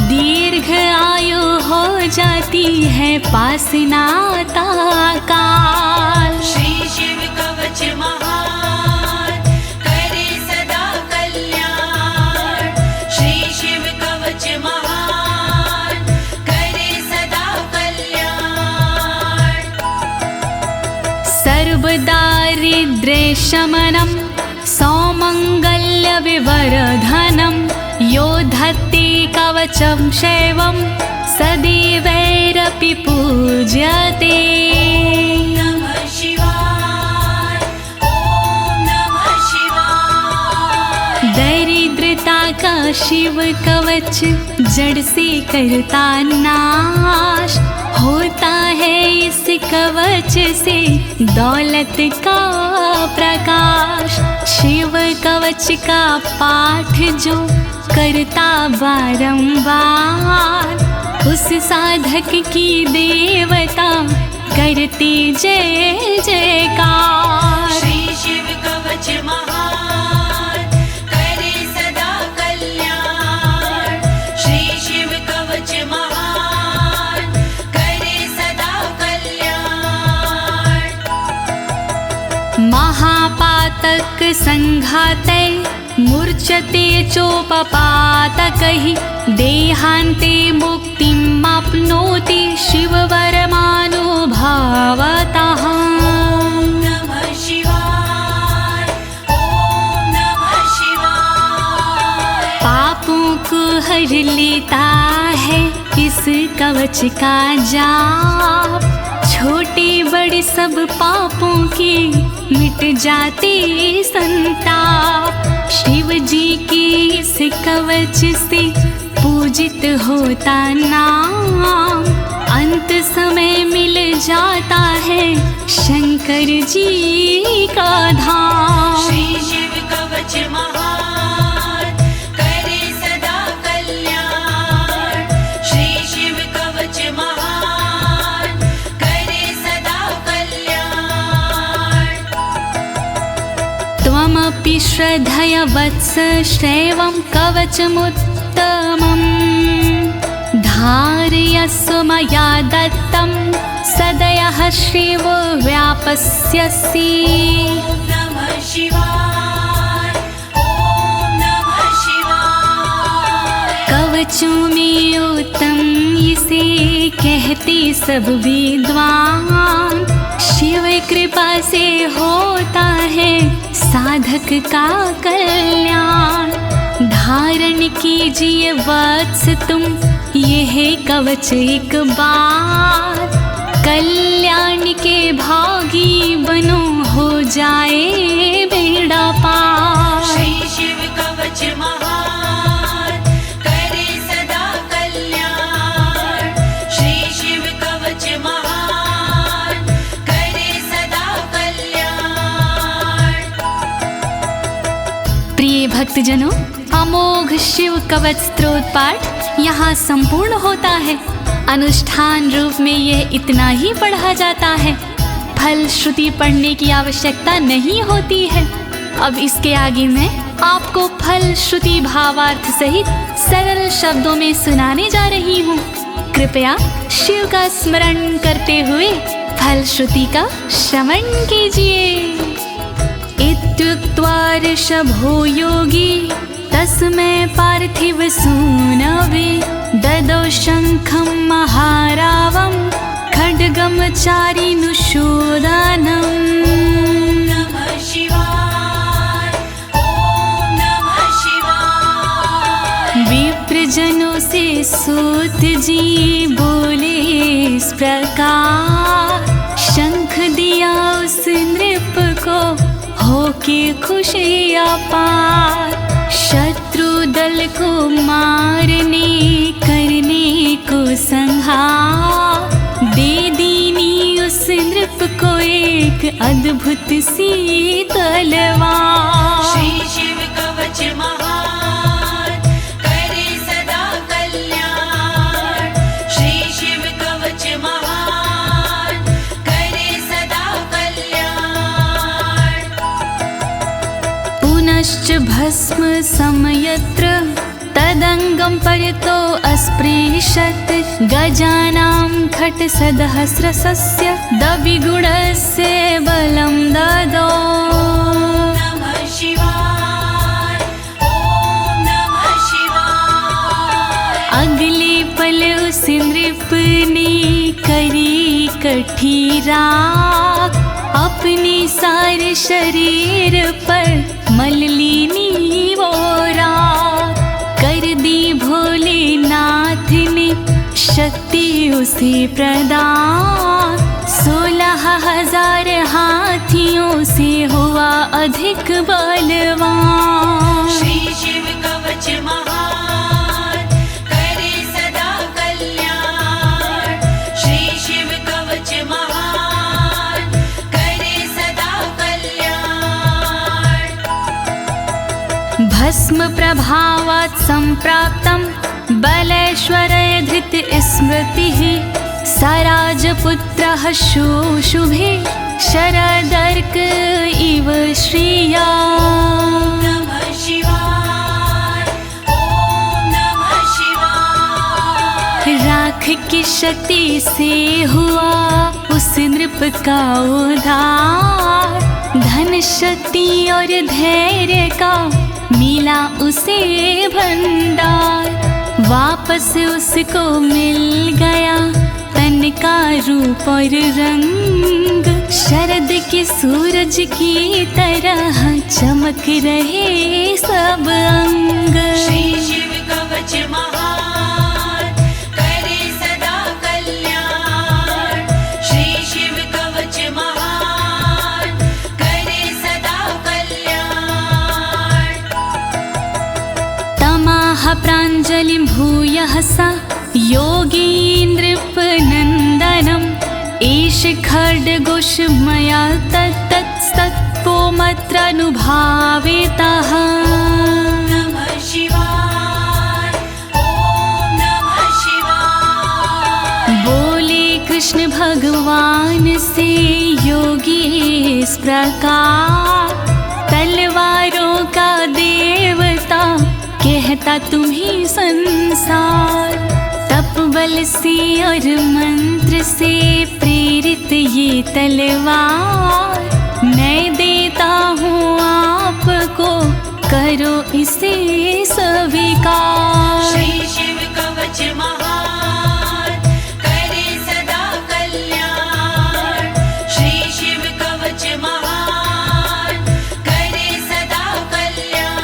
दीर्घ आयु हो जाती है पास नाता काल। श्री शिव कवच महान करे सदा कल्याण। श्री शिव कवच महान करे सदा कल्याण। सर्वदारिद्र्यशमनं सौमङ्गल्यविवर्धनं, यो धत्ते कवचं शैवं सदैवैरपि पूज्यते। नमः शिवाय ॐ नमः शिवाय। दरिद्रता का शिव कवच जड़ से करता नाश, होता है इस कवच से दौलत का प्रकाश। शिव कवच का पाठ जो करता बारंबार, उस साधक की देवता करती जय जयकार। श्री शिव कवच महान करे सदा कल्याण। श्री शिव कवच महान करे सदा कल्याण। महापातक संघाते मूर्छते चोपपातकैः, देहान्ते मुक्तिमाप्नोति शिववरमानुभावतः। नमः शिवाय ॐ नमः शिवाय। पापों को हर लेता है इस कवच का जाप, छोटे बड़े सब पापों के मिट जाते संताप। शिव जी के इस कवच से पूजित होता नाम, अंत समय मिल जाता है शंकर जी का धाम। श्री शिव कवच महान करे सदा कल्याण। श्री शिव कवच महान श्रद्धया वत्स श्रेवं कवचमुत्तमम् धारयस्व मया दत्तं सदयः श्रीवो व्यापस्यसि। नमः शिवाय, ॐ नमः शिवाय। कवचों में उत्तम इसे कहते सब विद्वान, शिव कृपा से होता है साधक का कल्याण। धारण कीजिए वत्स तुम यह कवच एक बार, कल्याण के भागी बनो हो जाए बेड़ा पार। श्री शिव कवच महान करे सदा कल्याण। श्री शिव कवच महान करे सदा कल्याण। प्रिय भक्तजनों, अमोघ शिव कवच स्तोत्र पाठ यहाँ संपूर्ण होता है। अनुष्ठान रूप में यह इतना ही पढ़ा जाता है, फल श्रुति पढ़ने की आवश्यकता नहीं होती है। अब इसके आगे मैं आपको फल श्रुति भावार्थ सहित सरल शब्दों में सुनाने जा रही हूँ। कृपया शिव का स्मरण करते हुए फल श्रुति का श्रवण कीजिए। इत्युक्त्वा ऋषभो योगी तस्मै पार्थिव सूनवे ददौ शङ्खं महारावं खड्गं चारिनुशोदानम्। नमः शिवाय, ॐ नमः शिवाय। विप्रजनों से सूत जी बोले इस प्रकार, शंख दिया उस नृप को होके खुशी अपार। शत्रु दल को मारने करने को संहार, दे दीनी उस नृप को एक अद्भुत सी तलवार। श्री शिव कवच महान करे सदा कल्याण। श्री शिव कवच महान करे सदा कल्याण। पुनश्च भस्म समयत्र तदंगं परितो अस्पृशत्, गजानां खट्सहस्रस्य दविगुणस्य बलं ददौ। नमः शिवाय, ॐ नमः शिवाय। अगले पल उस नृप ने करी कठी राख, अपने सारे शरीर पर मल ली वो राख। कर दी भोलेनाथ ने शक्ति उसे प्रदान, 16,000 हाथियों से हुआ अधिक बलवान। श्री शिव कवच महान करे सदा कल्याण। श्री शिव कवच महान करे सदा कल्याण। भस्म प्रभावात् सम्प्राप्तं बलेश्वरे धृत स्मृतिः, सराजपुत्रः शुशुभे शरदर्क इव श्रिया। नमः शिवाय, ॐ नमः शिवाय। राख की शक्ति से हुआ उस नृप का उद्धार, धन शक्ति और धैर्य का मिला उसे भंडार। वापस उसको मिल गया तन का रूप और रंग, शरद के सूरज की तरह चमक रहे सब अंग। श्री शिव कवच महान करे सदा कल्याण। श्री शिव कवच महान करे सदा कल्याण। तमाह प्राञ्जलिं भूयः सा योगीन्द्रपनन्दनम्, एष खड्गोष मया तत्तत्पोमत्रानुभावितः। नमः शिवाय, ॐ नमः शिवाय। बोले कृष्ण भगवान से योगी इस प्रकार, तलवारों देता तुम्हें संसार। तप बल से और मंत्र से प्रेरित ये तलवार, मैं देता हूँ आपको, करो इसे स्वीकार। श्री शिव कवच महान, करे सदा कल्याण। श्री शिव कवच महान, करे सदा कल्याण।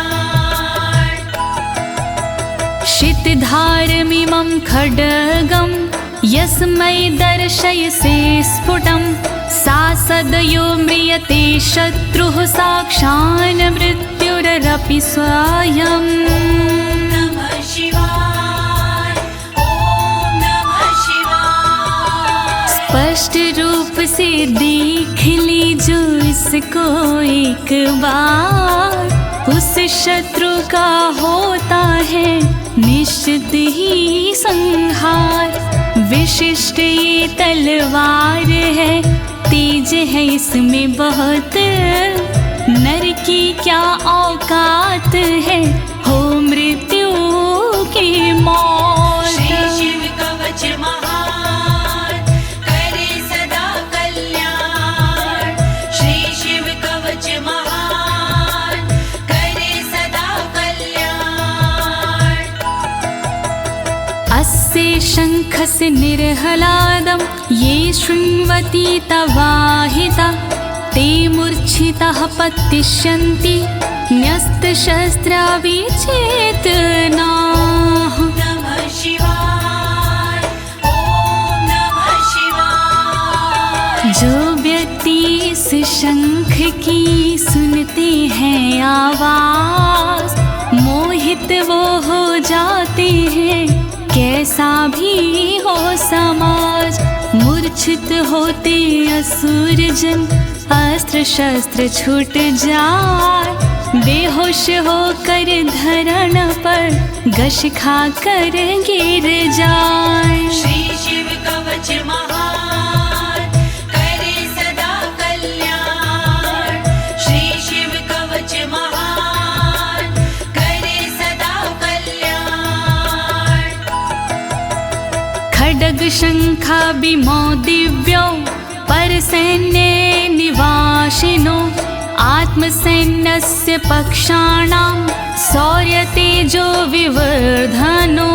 शितधारमिमं खड्गं यस्मै दर्शयसे स्फुटं, सा सदयो म्रियते शत्रुः साक्षान् मृत्युरपि स्वयं। नमः शिवाय, ओम नमः शिवाय। स्पष्ट रूप से देख लीजो इसको एक बार, उस शत्रु का होता है निश्चित ही संहार। विशिष्ट ये तलवार है, तेज है इसमें बहुत, नर की क्या औकात है, हो मृत्यु की मौत। श्री शिव कवच महान, करे सदा कल्याण। श्री शिव कवच महान, करे सदा कल्याण। अस्य शङ्खस्य निर्हलादं ये शृण्वन्ति तवाहिता, ते मूर्छिताः पतिष्यन्ति न्यस्तशस्त्रा विचेतनाः। नमः शिवाय, ओम नमः शिवाय। जो व्यक्ति इस शंख की सुनते हैं आवाज, मोहित वो हो जाते हैं, कैसा भी हो समाज। मूर्छित होते असुर जन, अस्त्र शस्त्र छूट जाए, बेहोश होकर धरण पर घस खा कर गिर जाए। श्री शिव कवच महान, करे सदा कल्याण। श्री शिव कवच महान, करे सदा कल्याण। खड्ग शंखाभिमो दिव्यो परसैन्ये निवासिनो, आत्मसैन्यस्य पक्षाणां शौर्यतेजो विवर्धनो।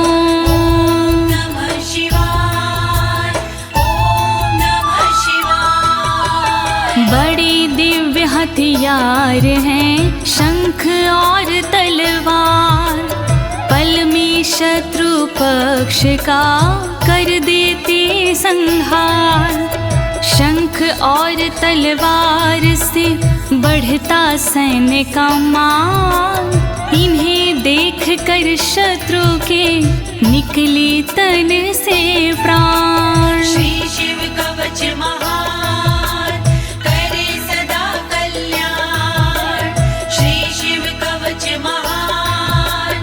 नमः शिवाय, ओम नमः शिवाय। बड़ी दिव्य हथियार हैं शंख और तलवार, पल में शत्रु पक्ष का कर देते संहार। शंख और तलवार से बढ़ता सैन्य का मान, इन्हें देख कर शत्रु के निकले तन से प्राण। श्री शिव कवच महान, करे सदा कल्याण। श्री शिव कवच महान,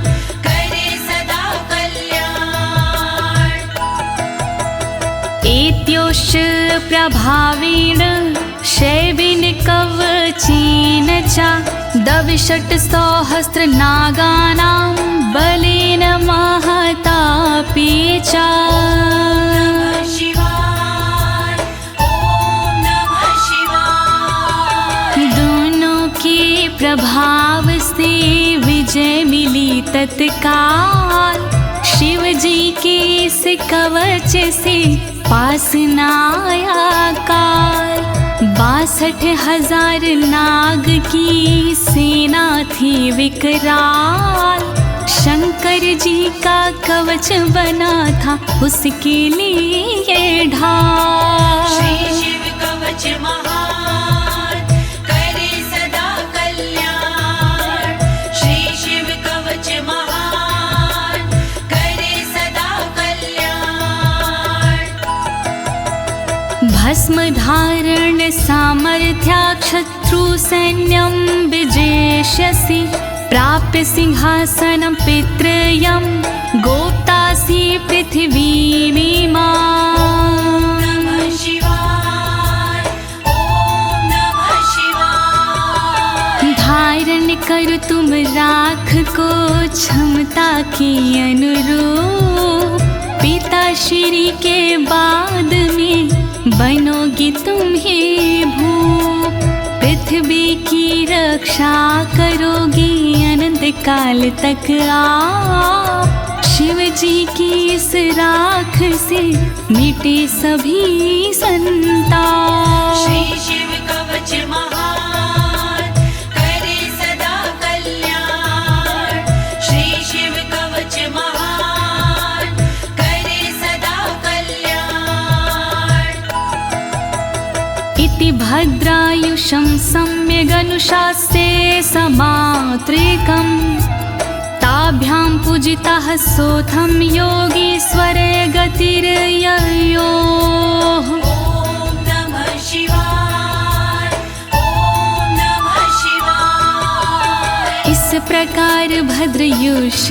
करे सदा कल्याण। एत्योश्च प्रभावेण शैवेन कवचेन च, दविषट् सहस्र नागानां बलेन महतापि च। नमः शिवाय, ओम नमः शिवाय। दोनों के प्रभाव से विजय मिली तत्काल, शिव जी के इस कवच से पास न आया काल। 62,000 नाग की सेना थी विकराल, शंकर जी का कवच बना था उसके लिए ढाल। श्री शिव कवच महान, करे सदा कल्याण। श्री शिव कवच महान, करे सदा कल्याण। भस्म धारण सामर्थ्या शत्रु सैन्यं विजेष्यसि, प्राप्य सिंहासनं पितृयं गोप्तासि पृथिवीमिमां। नमः शिवाय, ओम नमः शिवाय। धारण कर तुम तुम राख को क्षमता के अनुरूप, पिता श्री के बाद में बनोगी तुम ही भूप। पृथ्वी की रक्षा करोगी अनंत काल तक आप, शिव जी की इस राख से मिटे सभी संताप। श्री शिव कवच महान करे सदा कल्याण, श्री शिव कवच महान करे सदा कल्याण। इति भद्रायुषं सम्यगनुशास्ये समात्रिकम्, ताभ्यां पूजितः सोऽथं योगीश्वरे गतिर्ययोः। ॐ नमः शिवाय, ॐ नमः शिवाय। इस प्रकार भद्रयुष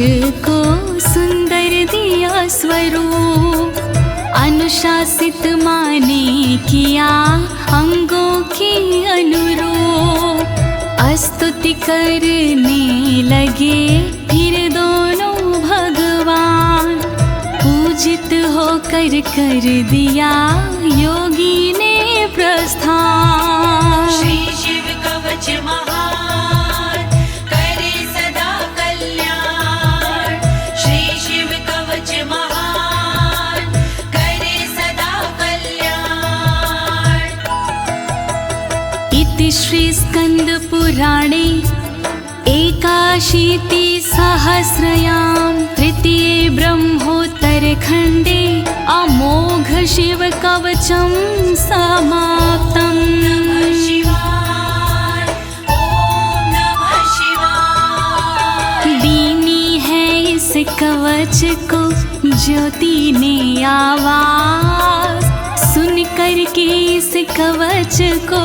को सुंदर दिया स्वरूप, अनुशासित माने किया अंगों के अनुरूप। स्तुति करने लगे फिर दोनों भगवान, पूजित होकर कर दिया योगी ने प्रस्थान। श्री शिव कवच महान करे सदा कल्याण, श्री शिव कवच महान करे सदा कल्याण। इति श्री स्कंद पुराणे एकाशीति सहस्रयां तृतीये ब्रह्मोत्तरखण्डे अमोघ शिव कवचं समाप्तम्। नमः शिवाय, ॐ नमः शिवाय। दीनी है इस कवच को ज्योति ने आवाज, सुन कर के इस कवच को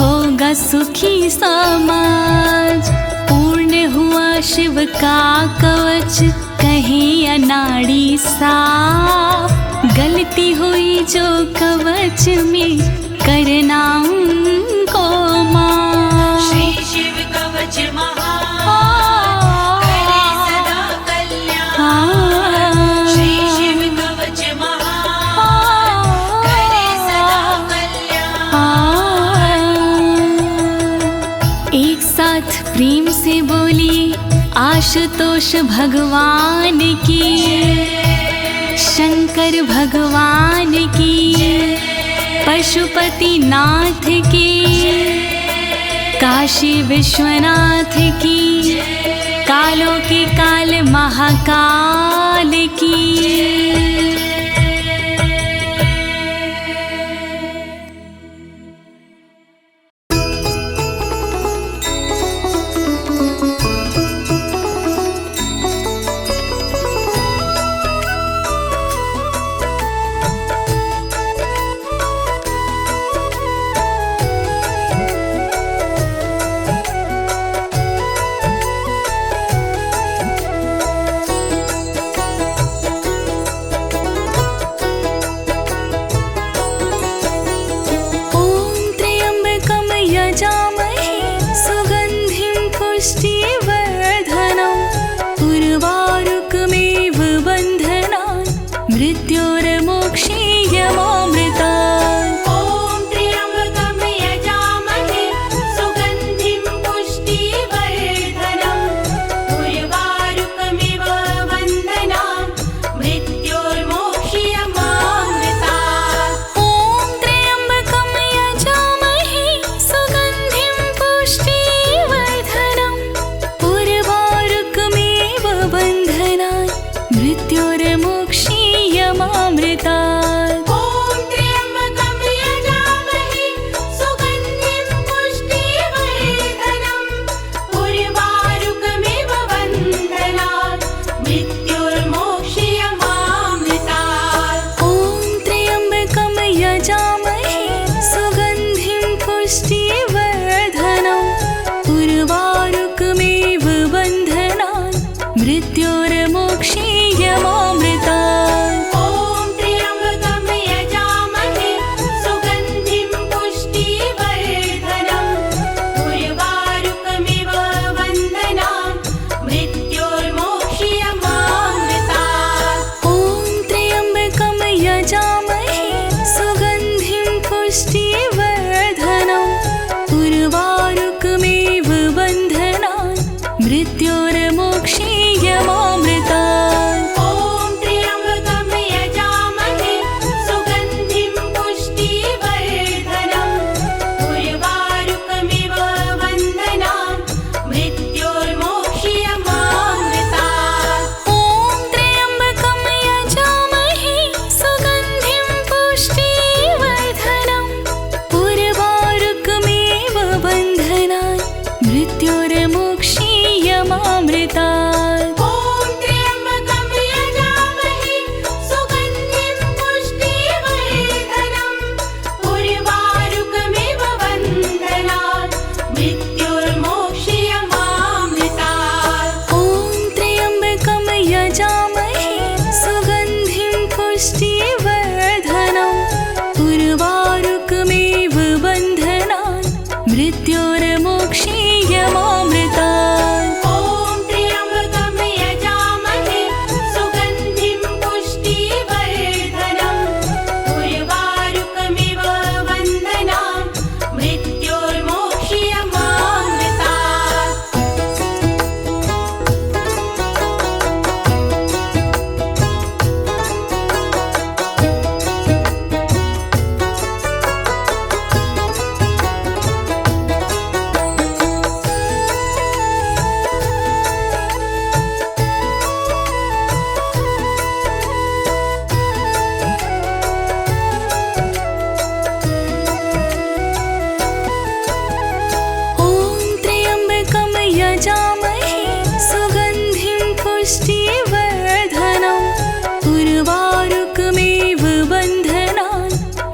होगा सुखी समाज। पूर्ण हुआ शिव का कवच कहे अनाड़ी साफ, गलती हुई जो कवच में करना उनको माफ। श्री शिव कवच महान करे सदा कल्याण, श्री शिव कवच महान करे सदा कल्याण। एक साथ प्रेम से बोलिए आशुतोष भगवान की, शंकर भगवान की, पशुपति नाथ की, काशी विश्वनाथ की, कालों के काल महाकाल की।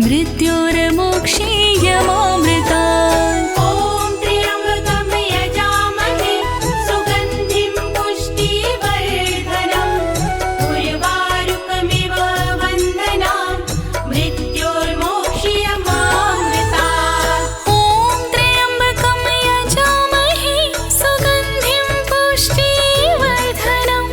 मृत्योर्मोक्षीयमामृतात्। ॐ त्र्यम्बकं यजामहे सुगन्धिं पुष्टिवर्धनम् उर्वारुकमिव बन्धनान् मृत्योर्मोक्षीयमामृतात्। ॐ त्र्यम्बकं यजामहे सुगन्धिं पुष्टिवर्धनम्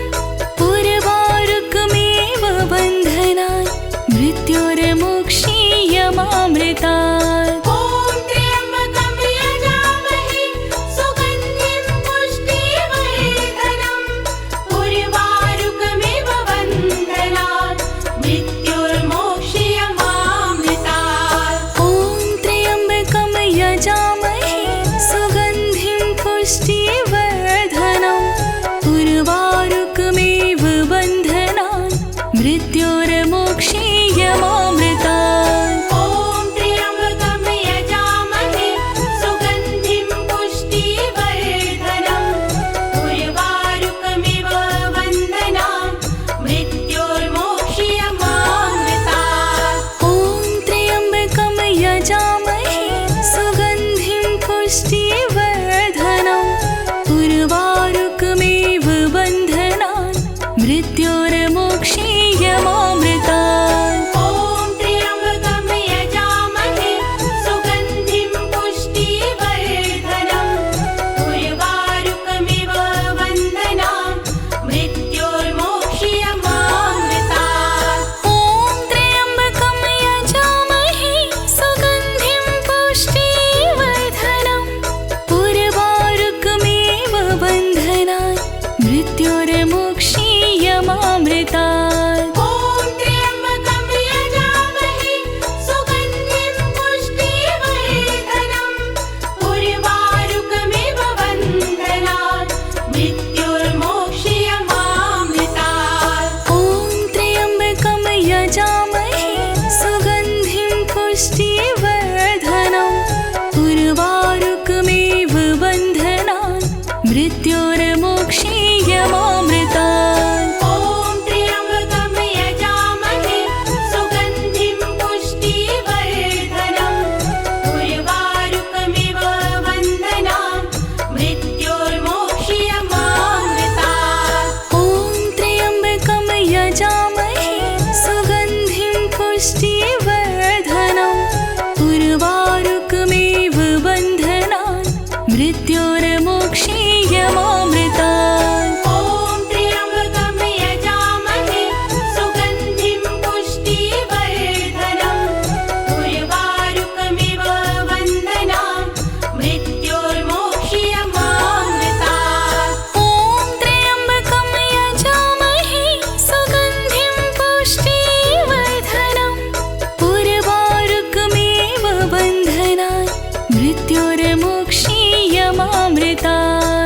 उर्वारुकमिव बन्धनान् मृत्योर्मोक्षीयमामृतात्। ॐ त्र्यम्बकं यजामहे सुगन्धिं पुष्टिवर्धनम् उर्वारुकमिव बन्धनान् मृत्योर्मोक्षीयमामृतात्। ॐ त्र्यम्बकं यजामहे सुगन्धिं पुष्टिवर्धनम् उर्वारुकमिव बन्धनान् मृत्योर्मोक्षीयमामृतात्। ॐ त्र्यम्बकं यजामहे सुगन्धिं पुष्टिवर्धनम् उर्वारुकमिव बन्धनान् मृत्योर्मोक्षीयमामृतात्। ॐ त्र्यम्बकं यजामहे सुगन्धिं पुष्टिवर्धनम् उर्वारुकमिव बन्धनान् मृत्योर्मोक्षीयमामृतात्। ॐ त्र्यम्बकं यजामहे सुगन्धिं पुष्टिवर्धनम् उर्वारुकमिव बन्धनान् मृत्योर्मोक्षीयमामृतात्। ॐ त्र्यम्बकं यजामहे सुगन्धिं पुष्टिवर्धनम् उर्वारुकमिव बन्धनान् मृत्योर्मोक्षीयमामृतात्। ॐ त्र्यम्बकं यजामहे सुगन्धिं पुष्टिवर्धनम् उर्वारुकमिव बन्धनान् मृत्योर्मोक्षीयमामृतात्। ॐ त्र्यम्बकं यजामहे सुगन्धिं पुष्टिवर्धनम् उर्वारुकमिव बन्धनान् मृत्योर्मोक्षीयमामृतात्। ॐ त्र्यम्बकं यजामहे सुगन्धिं पुष्टिवर्धनम् उर्वारुकमिव बन्धनान् मृत्योर्मोक्षीयमामृतात्। ॐ त्र्यम्बकं यजामहे सुगन्धिं पुष्टिवर्धनम् उर्वारुकमिव बन्धनान् मृत्योर्मोक्षीयमामृतात्।